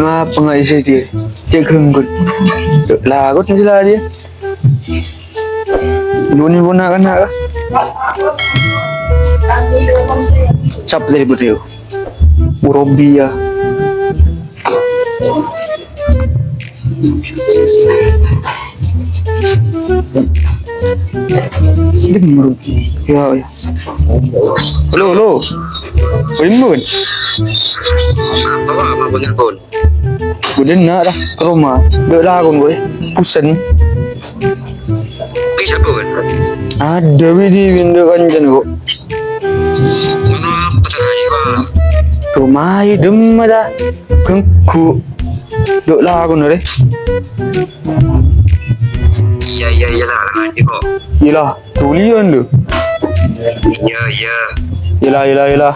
Guna pengais dia. Cek henggut. Lagut sila dia. Duni bona kan nak. Cap dari betul. Urobia. Ya, ya. Halo. Rimbun. Apa bener pun? Udah nak dah ke rumah. Dek lah aku gue. Pusen. Bisa pun. Ada di window kancan kok. Mana pesan aja pak? Rumah idem ada. Kengku. Dek lah aku nih. Iya lah aja kok. Yelah, tulian lu. Iya. Yelah.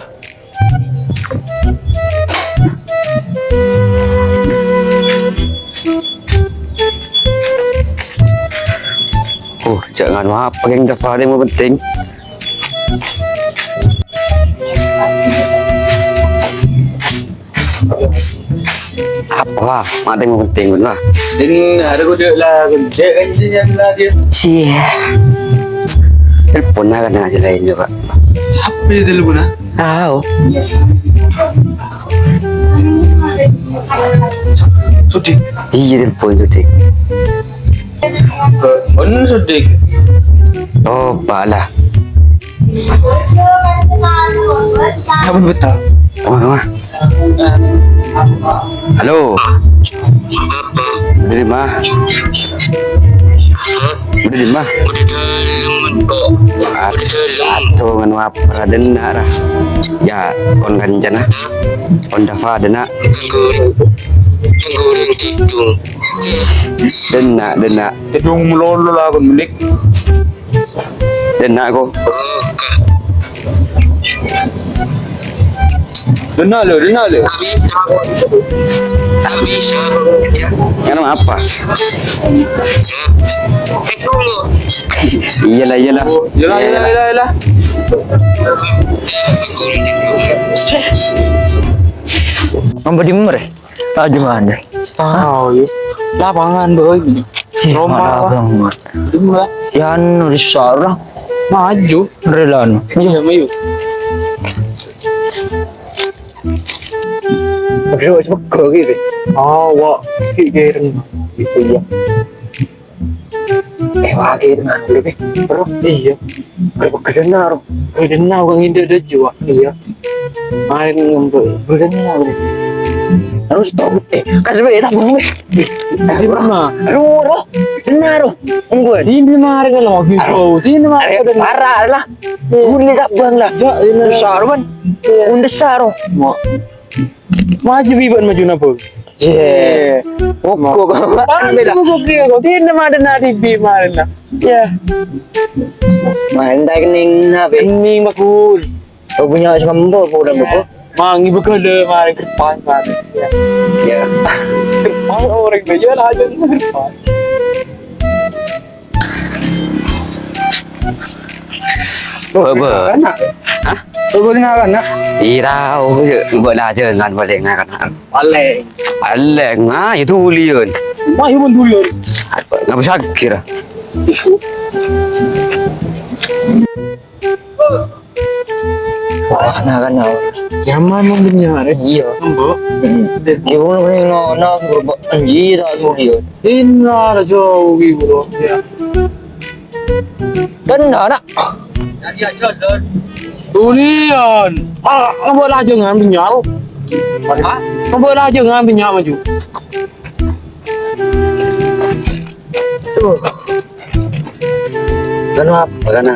Oh, jangan apa yang daftar yang penting. Apa? Ada yang penting lah. Dan ada kode lah, kode kan yang lah dia. Sia. Telepon lah kan aja lainnya pak. Apa dia telepon ah? Tahu. Sudik. Iya telepon sudik. Mana sudik? Oh, balah. Apa betul? Oh, halo. Udah di mana? Aduh, nganu apa dena lah. Ya, kon kanjana. On dafa dena. Dena. Kedung melolo lah kon melik. Dena ko. Dena lo. Nganu apa? Iyalah. Yalah. Mampu di mana? Di mana? Tahu ya. Lapangan boy. Rumah banget. Di mana? Yan di sana. Maju. Relan. Maju. Bro, sebab kau gitu. Wah, kikirin itu ya. Wah, kikirin dulu bro. Iya. Kalau kedenar kang inde ada jiwa. Iya. Main ngombe, kedenar. Harus tahu kasih beta bunyi. Di mana? Aduh, benar. Ungguan. Ini mari kalau gitu. Ini mari parah lah. Uni tak bang lah. Besar kan? Unda saro. Maju biban maju napa? Pokok kok tidak ada nadi bimarna. Ya. Main dah kening nabe. Kening makul. Kau punya sembo udah betul. Mangi bekal mari kerpan mari. Ya. Kerpan orang beja lah aja kerpan. Apa? Hah? Boleh ngakan nak? Irau, boleh aja ngan boleh ngakan. Aleng, itu liun. Mah itu liun. Nggak bisa kira. Wah, nakan nak. Zaman mungkin nyari. Iya. Mbok. Ibu no berbuat anjir atau liun. Inna jauh ibu. Ya. Benar nak. Ya jodoh. Tulian. Ngebuat aja ngambil nyal. Hah? Ngebuat aja ngambil nyal maju. Kenapa? Karena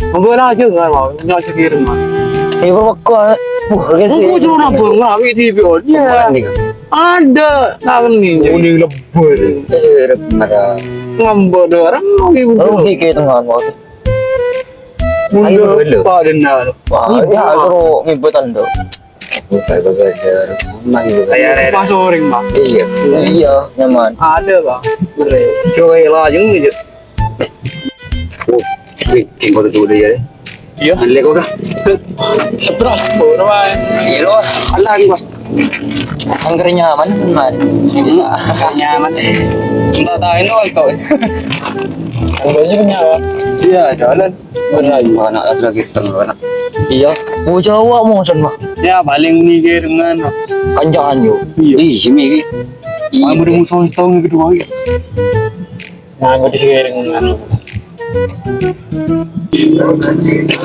ngebuat aja nggak mau nyal sekirim mah. Ibu kok aku cuma nabung nggak di video dia. Ada namun nih. Uning lebur. Ngambek orang ibu. Rugi kita nggak mau. Mundur pak benar. Wah, ya terus ngibutan tuh. Bagai-bagai kayak pas orang bang. Iya, nyaman. Ada bang. Coba lah jeung gitu. King kau tu dia. Iya. Lek kau kah? Terus bawa wae. Iya loh. Allah ni bang. Ang nyaman man. Bisa. Nyaman. Cinta tayo no ikaw. Ang baju punya apa? Iya, jalan. Benar, anak lagi tengah anak. Iya. Oh Jawa mo san mah. Ya, paling mikir dengan Kanjangan yo. Iya. Ih, simi. Ang udah musuh tahun kedua ya. Nah, gue disikirin dengan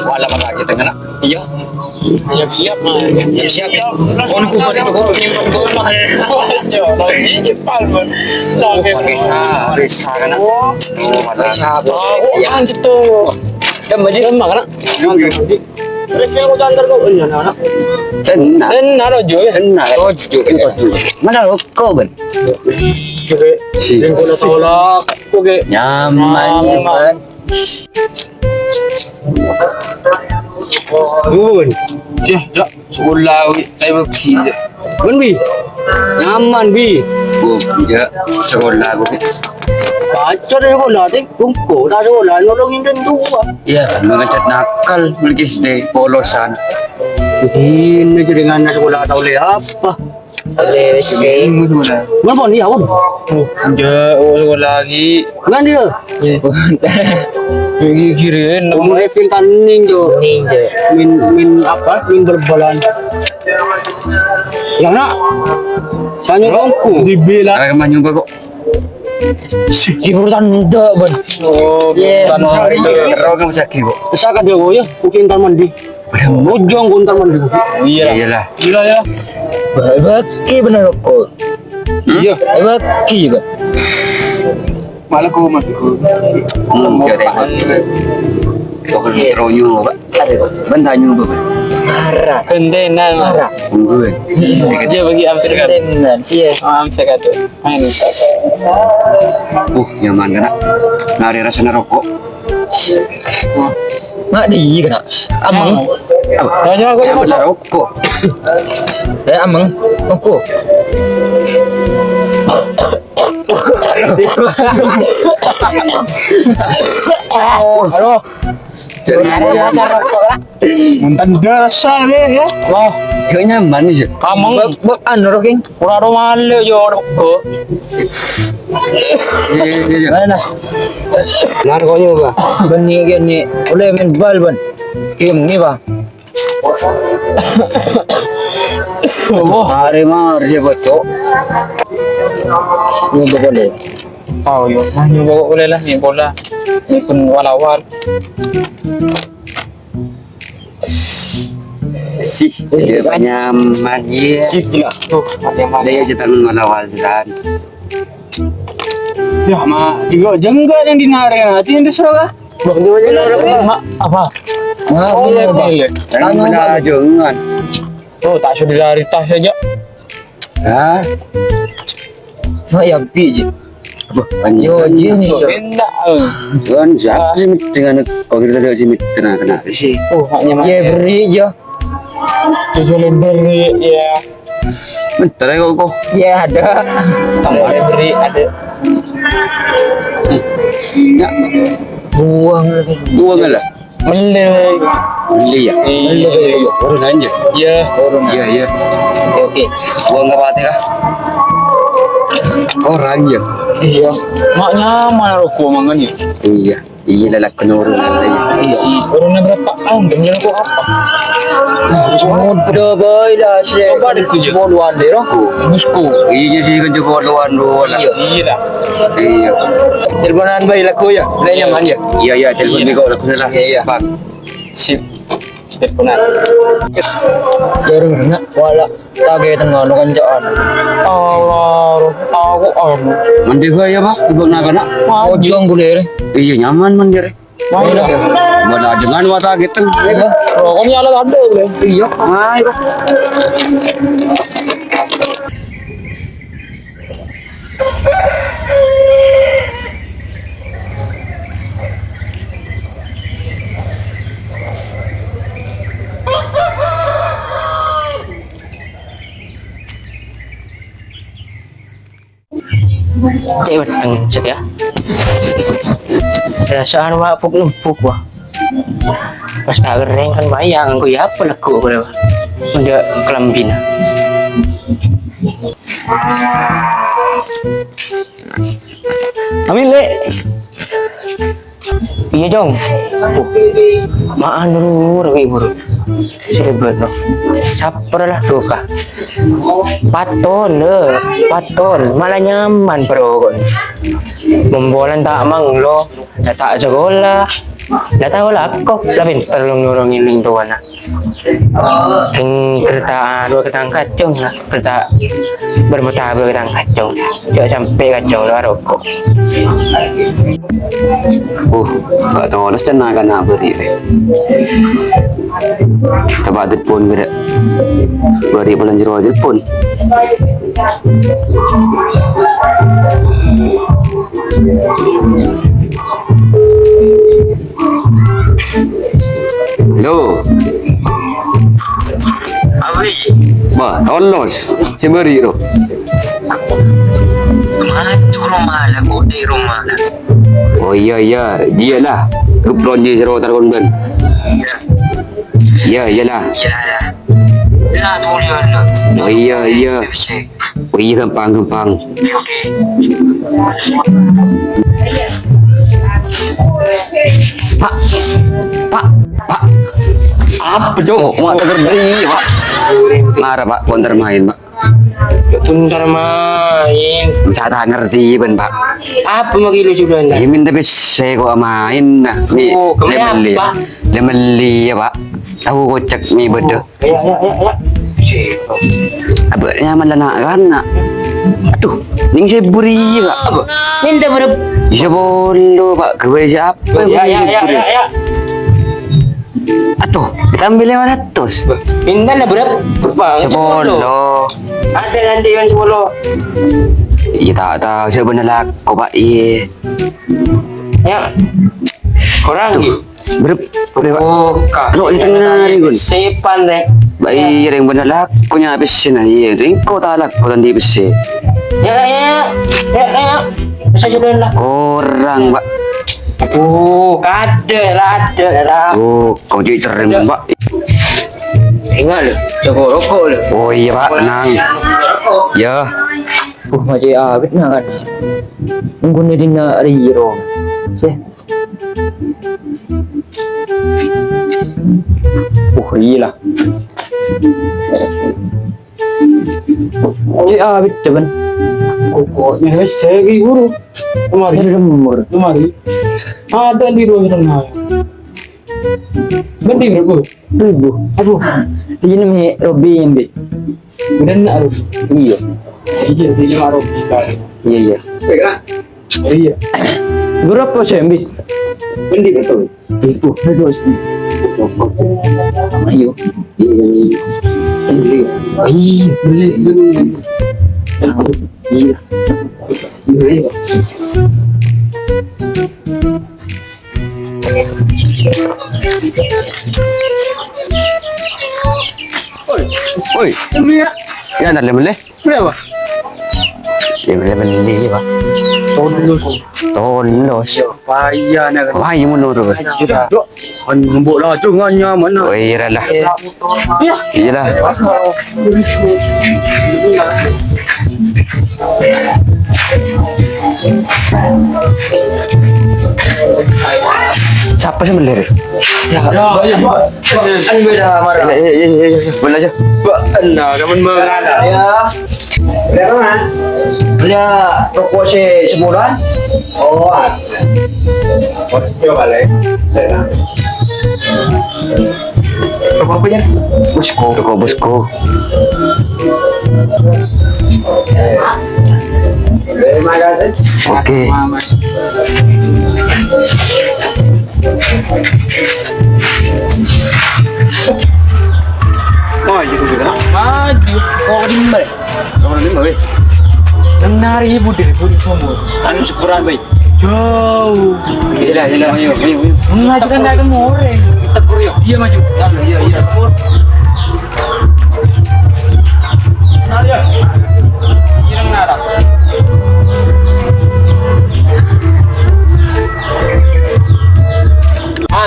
Wala man lagi tengah nak. Iya. siap mah. Ya siap ya. Phone ko pa dito ko. Risa ka na. Wala siya. Yan situ. Dama di. Dama kana. Review ko jantar ko unya na. Tenna. Naro jo ya. Tenna. Ojo ito. Mana ko ben? Oke. Si. Yang kuna tolak. Oke. Nyaman man. Bun. Ya, sekolah tayo magkita. Bun bi. Nyaman bi. Oh, ja. Sekolah ko. Baca deh sekolah deh. Kumpul dah sekolah nolongin dan dua. Iya, mga chat nakal, malgis de polosan. Ini jadi dengan sekolah tahu le apa. Sing mo wala. Mana ni awam? Ja, sekolah lagi. Mana dia? Kikirin Umur Evin kan ninjo. Min apa? Min berbalan. Yang nak? Tanya longku. Dibela. Ay man yung bago. Kiburan dah ban. Oh, Yeah, Rawag ang masaki po. Saka dia ko ya, kukin tan mandi. Mojong kun tan mandi. Iya lah. Gila ya. Baki benar ko. Iya. Baki ba? Malah ko mati ko. Kau kan nyo ba? Banda nyo ba? Marah. Kendenan. Marah. Ungguan. Dia bagi am sekat. Kendenan. Iya. Am sekat. Main. Nyaman ka na. Nari rasa na rokok. Mak di ka na. Amang. Tanya aku Apa na rokok? Amang. Rokok. Halo. Jadi Mantan dasar ya. Wah, Gak nyaman aja. Amang. Bak anu roking. Ora malo yo ko. Mana? Narkonya ba? Bani gani. Oleh main bal ban. Game ni ba? Hari mah dia bocok. Ni boleh. Oh yo, nyo ba ulit lah ni bola. Ni pun walawal. Sih, dia nyaman ya. Sip gila. Tuh, ada yang mana? Dia aja tangan malawal dan. Ya, ma, juga jenggot yang dinari nanti yang disuruh. Bang dia aja mak apa? Oh, boleh. Tangan mana jangan. Oh, tak sudah dari tas saja. Hah? Mak ya biji. Yo ni Benda. kan siapa sih dengan kau kira dia sih kena kena sih. Oh, maknya mak. Ya beri je. Tujuan beri ya. Bentar ya kok. Ya ada. Tambah beri ada. Ya. Buang lagi. Buang lah. Melek. Beli ya. Iya. Urun aja. Ya. Iya iya. Oke. Buang apa hati kah? Orang ya. Iya. Maknya mana rokok mangan ya? Iya. Iya lah kena urun aja. Iya. Urunnya berapa? Dan jalan kok apa? Mudah boy lah sih. Coba deh kerja. Boluan deh rokok. Musko. Iya sih kerja boluan dulu lah. Iya lah. Iya. Teleponan bayi lah kau ya. Udah nyaman ya. Iya iya telepon Iya. bego lah kena lah. Iya. Bang. Sip. Teleponan. Jarang nak wala tage tengah no kanjaan. Allah, aku anu. Mandi ya bah, ibang naga na. Mau Ojong boleh re. Iya nyaman mandi re. Mau dah. Wala jangan wata gitu. Rokoknya ala ada boleh. Iya, ayo. Ang sakya. Perasaan mapuk numpuk wah. Pas kagering kan bayang ko ya pala ko ba. Udah kelambina. Amin le. Iya Jong. Maan dulu rawi buru. Seribet no. Caper lah duka. Patol. Malah nyaman bro. Membolan tak mang lo. Tak sekolah. Dah tahu lah aku lebih perlu ngurungin lingkungan lah. Kereta dua ketang kacung lah. Kereta bermutar dua ketang kacung. Jangan sampai kacung lah rokok. Tak tahu lah cina kan nak beri deh. Tempat telepon beri. Beri bulan jeroh telepon. Halo. Abi, Bah, tolong. Saya beri tu. mana rumah lah kok di rumah lah. Oh iya, dia lah. Ruplon dia jeroh tarikon ben. Ya, iyalah. Yalah. Lah tu dia lah. Oh iya. Oh iya gampang. Okey. Pak. Apa jo? Mak tak beri, Pak. Marah, Pak. Konter main, Pak. Bentar main. Bisa tak ngerti ben, Pak. Apa mau kilo juga anda? Ya minta bisa kok main nah. Mi kamu apa? Lemeli ya, Pak. Tahu kocak mi bedo. Ya. Apa nyaman lah nak kan nak. Aduh, ning saya beri Pak. Apa? Minta berapa? Bisa bolo, Pak. Gawe siapa? Ya. Aduh, kita ambil 500. Minta lah berapa? Sepuluh. Ada nanti yang 10. Iya tak tahu saya benar laku Pak. Iya. Ya. Korang gitu. Berapa? Oh, Lo di tengah ni gun. Sepan deh. Baik, yang benar laku nya habis na. Iya, ringko tak laku dan di besi. Ya. Bisa jalan lah. Kurang, Pak. Oh, ada lah. Oh, kau jadi terang, Pak. Ingat lu, cukup rokok lu. Oh iya, Pak, tenang. Ya. Macam abis na kan. Mungkin dia na riro. Iya lah. Abis teman. Kok ini segi guru. Kemari. Ada di ruang tengah. Ganti berapa? 1000. Aduh, Ini ni Robby yang bit. benar nak harus. Iya. Iya, di luar Iya. Iya. Berapa saya ambil? Ganti betul. Itu. Ayo. Beli. Iya. Oi. Ya nak lemele. Berapa? Beli, Pak. Tolos. Payah nak. Wah, yang mana tu? Nombor lah jangannya mana. Oh iya lah. Ya. Iya lah. Siapa sih melir? Ya. Kan beda marah. Ya. Boleh aja. Nah, kamu mengalah ya. Berapa mas? Punya rokok sebulan? Oh, coba lah. Rokok apa ya? Bosku. Rokok bosku. Terima kasih. Oke. Maju tu kan? Maju. Kau di mana? Kau di mana? 6.000 deh, boleh semua. Anu syukuran baik. Jauh. Yalah, ayo. Maju kan tak ketemu orang. Kita pergi. Iya maju. Iya. Naya. Irang nara.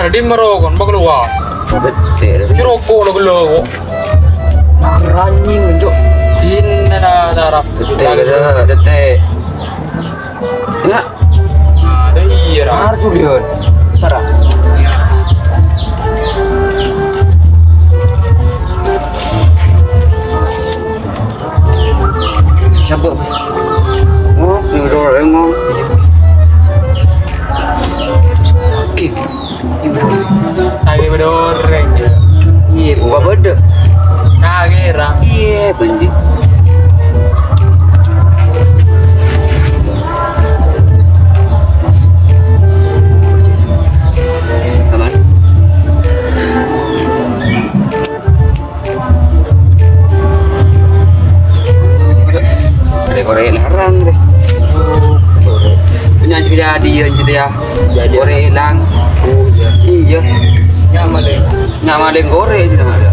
Di Marokon keluar. Betul. Rokok lo keluar. Ranjing, Jok. Ini ada darah. Ada teh. Ya, Ada iya. harus lihat. Sarah. Siapa? Oh, nyuruh emang. Oke. Lagi berdoreng. Iya, buka beda. Kagera. Iya, benci. Aman. Ada Korea larang deh. Punya kejadian gitu ya. Korea hilang. Oh iya. Iya. Nyaman deh. Nama ada yang Korea itu nama ada.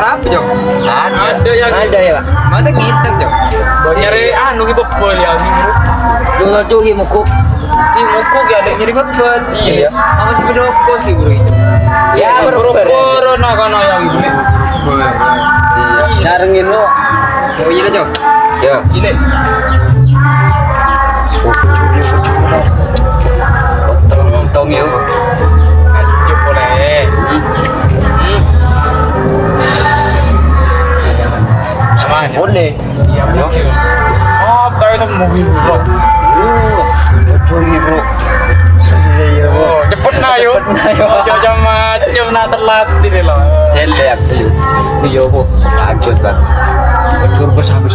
Apa Jok? Ada yang Ada ya, Pak? Masa ngitem Jok? nyari anu gitu bebel ya gitu. Dulu tuh himukuk. Di muku gak ada nyari bebel. Iya. Apa sih bedoko sih bro itu? Ya boro-boro nah kono yang gitu. Iya. Narengin lo. Oh iya Jok? Ya. Ini Potong ya. aja boleh. Semuanya. Boleh. Iya betul. Oh, tahu itu mobil bro. Betul nih bro. Oh, cepet na yuk. Jangan macam na telat ini loh. Saya lihat tuh. Iya kok. Bagus banget. Betul bos habis.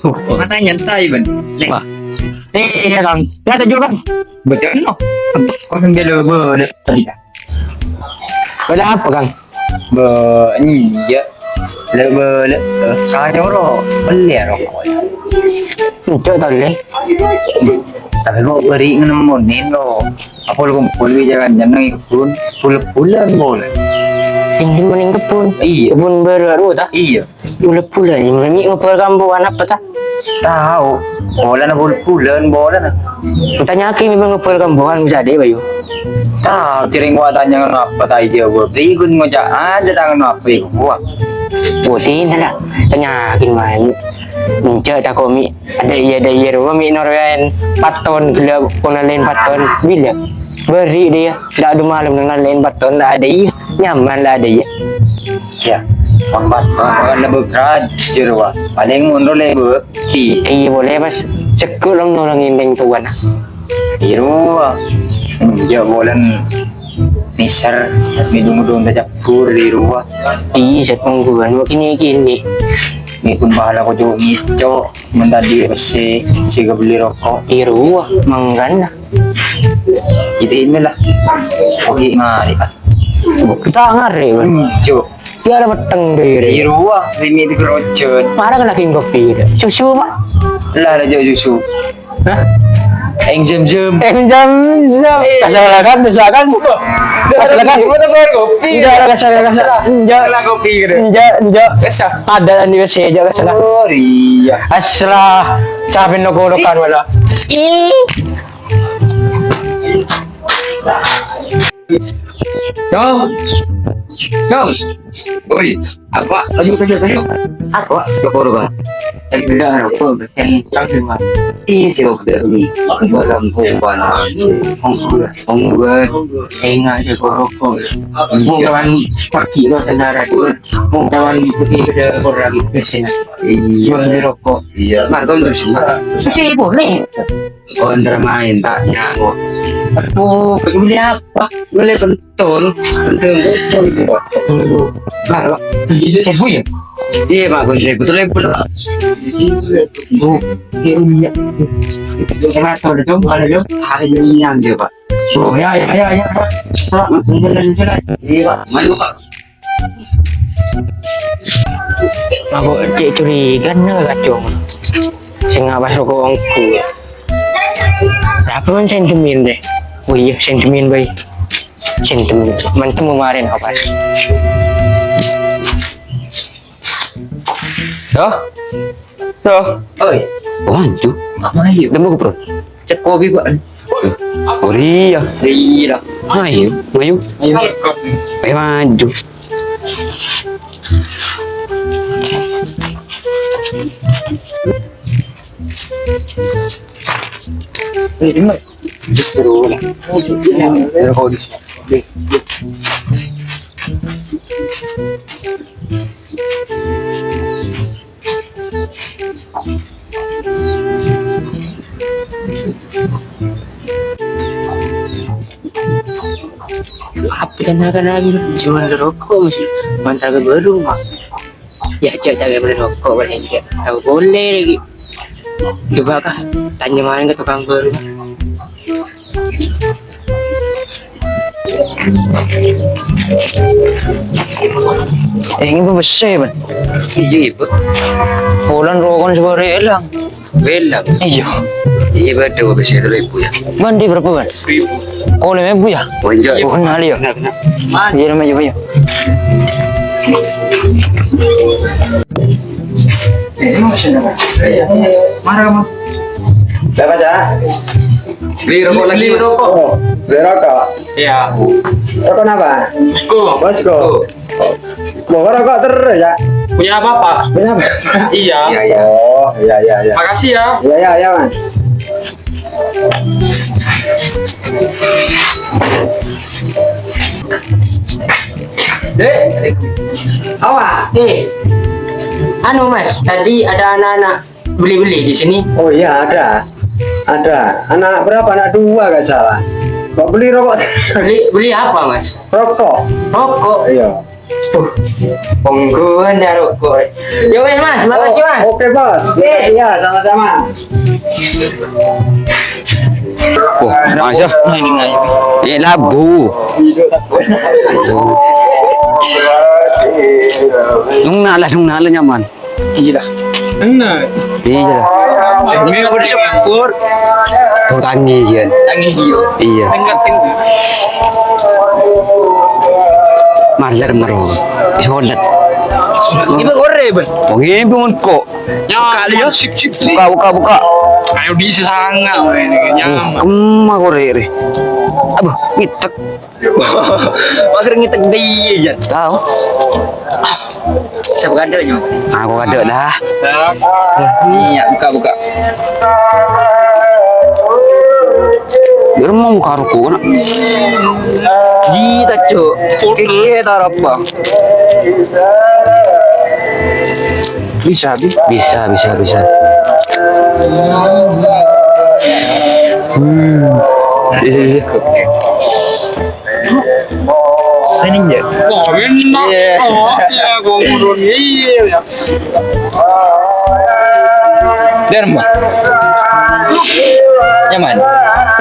Mana nyantai ban? Wah. Iya, Kang. Ya, ada juga, Kang. Betul no. Kau sambil bener tadi. Ada apa, Kang? Iya. Lebih kaya bro. Beli rokok. Cok tadi deh. Tapi kok beri nemenin lo. Apa lo kumpul jangan jangan ikut bulan boleh. Yang di maning kebun. Iya. Kebun baru tak? Iya. Bulan yang ini ngepel kambuhan apa tak? Tahu. Bola na bulan bola na. Tanya Aki memang ngepel kambuhan bisa deh, Bayu. Tahu ciring gua tanya apa tadi dia gua beri gun ngajak ada tangan apa gua. Putih lah. Tanya Aki main. Mencet tak komi. Ada iya rumah mi Norwen 4 ton gelap konalen 4 ton bila. Beri dia. Tak ada malam dengan lain 4 ton tak ada iya. Nyaman lah ada iya. Ya. Pampat kan lebih kerajir wah. Paling mundur lebih ki. Iya boleh mas. Cekul orang indeng tuan. Iru. Ya bolan nisar midung-midung dah japur di rumah. Iya set mingguan kini. Ngikut bahala ko jo ngito mendadi si beli rokok. Iru manggan. Itiin mo lah. Oke ngari ah. Kita ngari. Jo. Dia ada peteng deh. Iru ah, limit kerocon. Mana kena king kopi? Susu pak? Lah raja susu. Hah? Eng jam-jam. Jam. Kasalakan, desakan. Kasalakan. kopi. Kasalakan. Lah kopi gitu. Kesah. Ada di WC aja kesalakan. Oh iya. Aslah. Capek nokolokan wala. Jom. Oi, apa? Ayo. Apa? Sepuluh kan? Tidak apa bertentang dengan itu dari dalam hubungan hubungan ingat sekorokok bukan pergi lo sendiri bukan pergi ke orang biasa iya rokok iya marton terus Masih boleh. kontra main tak nyawa aku beli apa beli pentol baru sebu ya iya mak gue sebu tuh level bu iya kenapa tahu dong kalau dong hari ini yang dia pak oh ya selamat jalan iya pak malu pak Aku cek curiga nih kacung. Sing ngawas rokok ongku. Berapa kan sentimen deh? Oh iya sentimen baik. Cinta mentem kemarin apa? Tuh, Oi. Wancu. ayo, Demo bro. cek kopi pak. Oh iya. Iya, Ayo, ayo. ayo. Ayo maju. Ini mah seru lah. Kau di apa kan lagi cuma rokok masih mantar ke baru mah ya cak beli rokok paling enggak tahu boleh lagi coba kah tanya mana ke tukang baru ini besar ban Iya, Ibu. bulan rokok sebagai elang Belang. iya Iya, betul bisa itu Ibu ya. mandi berapa ban oh lima ribu ya Oh iya. oh kenal ya Kenal. iya namanya coba ya marah mah Dapat ya? Beli rokok lagi, Mas. Beli rokok. Iya. Rokok apa? Bosco. Bawa rokok terus ya. Punya apa, Pak? Punya apa? Iya. Iya, iya. Oh, iya iya iya. Makasih ya. Iya iya iya, Mas. Dek. Awak. Anu Mas, tadi ada anak-anak beli-beli di sini. Oh iya ada. Ada. Anak berapa? Anak dua gak salah. Kok beli rokok? Beli apa Mas? Rokok. Rokok. Iya. Pengguan ya rokok. Ya wes Mas, makasih Mas. Oke, Bos. Iya, sama-sama. Oh, Masya. Ini labu. Nung nala nyaman. iya dah Enak. Iya lah. ini apa disebut Tuh tangi kan. tangi hijau Iya. tengah Malar maro. Iholat. ini gore ban Pengen pun kok. kali ya sip Buka. ayo di sesanga ini nyaman Kemah kore re. Abah, ngitek. mager ngitek deh aja Tahu. siapa kada nyo Aku kada dah. iya buka Dia mau muka ruku kan. Jita cok keke tarapa bisa bi Bisa. iya ini ya Oh, enak. Iya. Oh, iya gua ngurun iya. Derma nyaman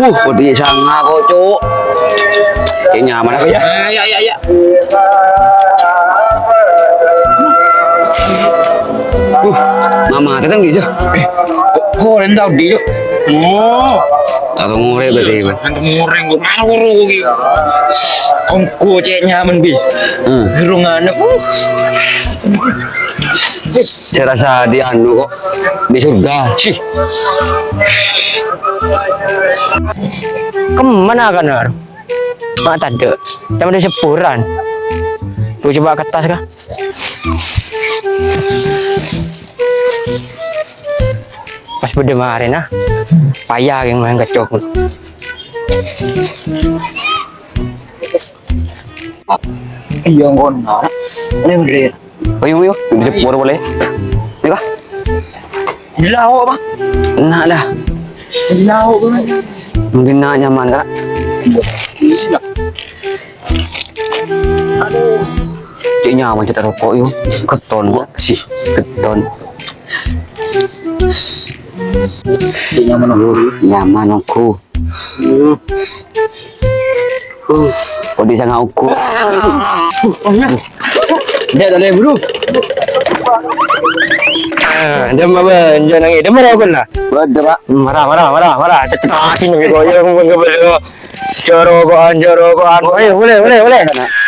Kok dia sangat kok, Cuk. Kayak nyaman apa ya? Ya. Mama, tetang gitu. kok rendau di cok Oh, Atau ngore berarti, Bang. nanti ngoreng gua mana gua rugi. kongko cek nyaman bi gerungan Saya rasa di anu kok di surga sih. kemana kan ar mata dek sama ada sepuran lu coba ke atas kah pas berdemarin ah payah yang main kecok iya ngono ini bener Ayo, di sepur boleh. Ini kah? lau apa Enak dah. lau Mungkin nak nyaman kak. Cik nyaman cerita rokok yuk. Keton kok sih. Keton. nyaman Nyaman aku. Kok di sana aku. dia tak boleh buru dia mah jangan nangis dia marah pun lah Berapa? marah cepat akin nih kau yang mengebel Jorogoan. Ayo, boleh.